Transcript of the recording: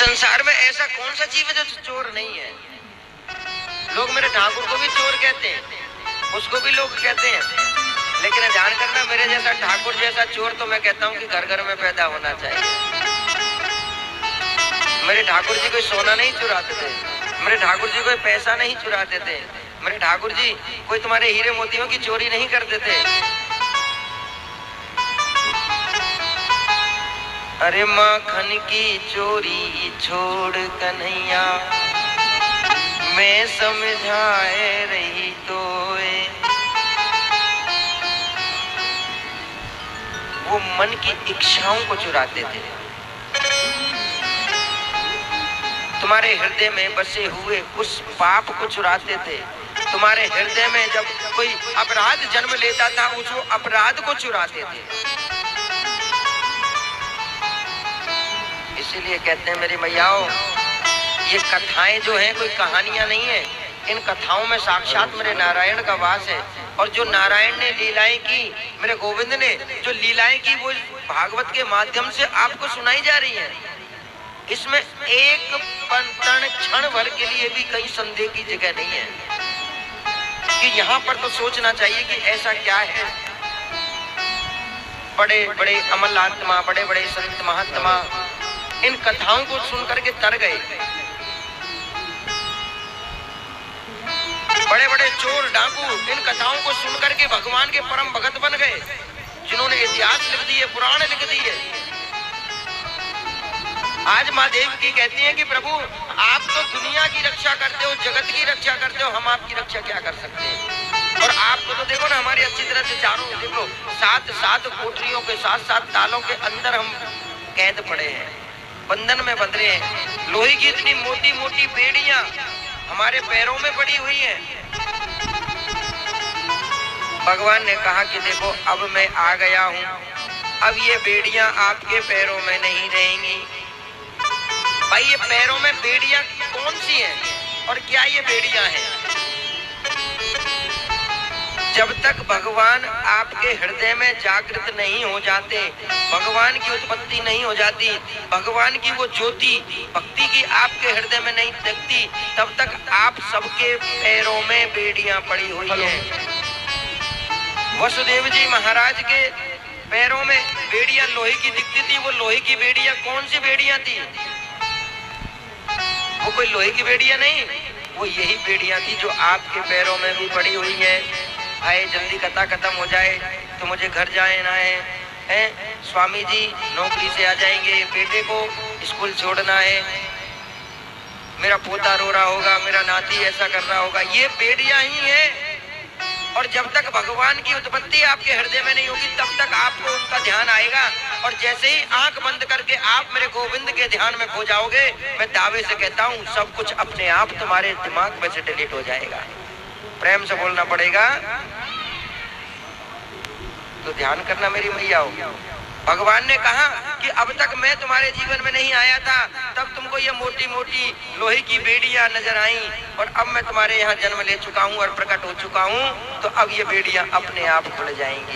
संसार में ऐसा कौन सा जीव है जो चोर नहीं है? लोग मेरे ठाकुर को भी चोर कहते हैं, उसको भी लोग कहते हैं, लेकिन ध्यान करना, मेरे जैसा ठाकुर जैसा चोर तो मैं कहता हूँ कि घर घर में पैदा होना चाहिए। मेरे ठाकुर जी कोई सोना नहीं चुराते थे, मेरे ठाकुर जी कोई पैसा नहीं चुराते थे, मेरे ठाकुर जी कोई तुम्हारे हीरे मोतियों की चोरी नहीं करते थे। अरे माखन की चोरी छोड़ कन्हैया, मैं समझाए रही तो वो मन की इच्छाओं को चुराते थे। तुम्हारे हृदय में बसे हुए उस पाप को चुराते थे। तुम्हारे हृदय में जब कोई अपराध जन्म लेता था, उस अपराध को चुराते थे। इसीलिए कहते हैं मेरी मैयाओं, ये कथाएं जो हैं कोई कहानियां नहीं है, इन कथाओं में साक्षात मेरे नारायण का वास है। और जो नारायण ने लीलाएं की, मेरे गोविंद ने जो लीलाएं की, वो भागवत के माध्यम से आपको सुनाई जा रही है। इसमें एक क्षण भर के लिए भी कहीं संदेह की जगह नहीं है कि यहाँ पर तो सोचना चाहिए कि ऐसा क्या है। बड़े बड़े अमल आत्मा, बड़े बड़े संत महात्मा इन कथाओं को सुनकर के तर गए। बड़े बड़े चोर डाकू इन कथाओं को सुनकर के भगवान के परम भगत बन गए, जिन्होंने इतिहास लिख दिए, पुराण लिख दिए। आज माँ देवकी कहती हैं कि प्रभु आप तो दुनिया की रक्षा करते हो, जगत की रक्षा करते हो, हम आपकी रक्षा क्या कर सकते हैं? और आपको तो देखो ना, हमारी अच्छी तरह से चारों देखो, सात कोठरियों के 7 तालों के अंदर हम कैद पड़े हैं, बंधन में बंध रहे हैं। लोहे की इतनी मोटी मोटी बेड़ियां हमारे पैरों में पड़ी हुई हैं। भगवान ने कहा कि देखो अब मैं आ गया हूं, अब ये बेड़ियां आपके पैरों में नहीं रहेंगी। भाई ये पैरों में बेड़ियां कौन सी हैं और क्या ये बेड़ियां हैं? जब तक भगवान आपके हृदय में जागृत नहीं हो जाते, भगवान की उत्पत्ति नहीं हो जाती, भगवान की वो ज्योति भक्ति की आपके हृदय में नहीं दिखती, तब तक आप सबके पैरों में बेड़ियां पड़ी हुई हैं। वसुदेव जी महाराज के पैरों में बेड़ियां लोहे की दिखती थी। वो लोहे की बेड़ियां कौन सी बेड़ियां थी? वो कोई लोहे की बेड़ियां नहीं, वो यही बेड़ियां थी जो आपके पैरों में भी पड़ी हुई है। आए जल्दी कथा खत्म हो जाए तो मुझे घर जाए ना है, स्वामी जी नौकरी से आ जाएंगे, बेटे को स्कूल छोड़ना है, मेरा पोता रो रहा होगा, मेरा नाती ऐसा कर रहा होगा। ये बेड़ियां ही है। और जब तक भगवान की उत्पत्ति आपके हृदय में नहीं होगी, तब तक आपको उनका ध्यान आएगा। और जैसे ही आंख बंद करके आप मेरे गोविंद के ध्यान में खो जाओगे, मैं दावे से कहता हूँ सब कुछ अपने आप तुम्हारे दिमाग में से डिलीट हो जाएगा। प्रेम से बोलना पड़ेगा। तो ध्यान करना मेरी मैयाओं। भगवान ने कहा कि अब तक मैं तुम्हारे जीवन में नहीं आया था, तब तुमको ये मोटी मोटी लोहे की बेड़ियां नजर आई, और अब मैं तुम्हारे यहाँ जन्म ले चुका हूँ और प्रकट हो चुका हूँ, तो अब ये बेड़ियां अपने आप खुल जाएंगी।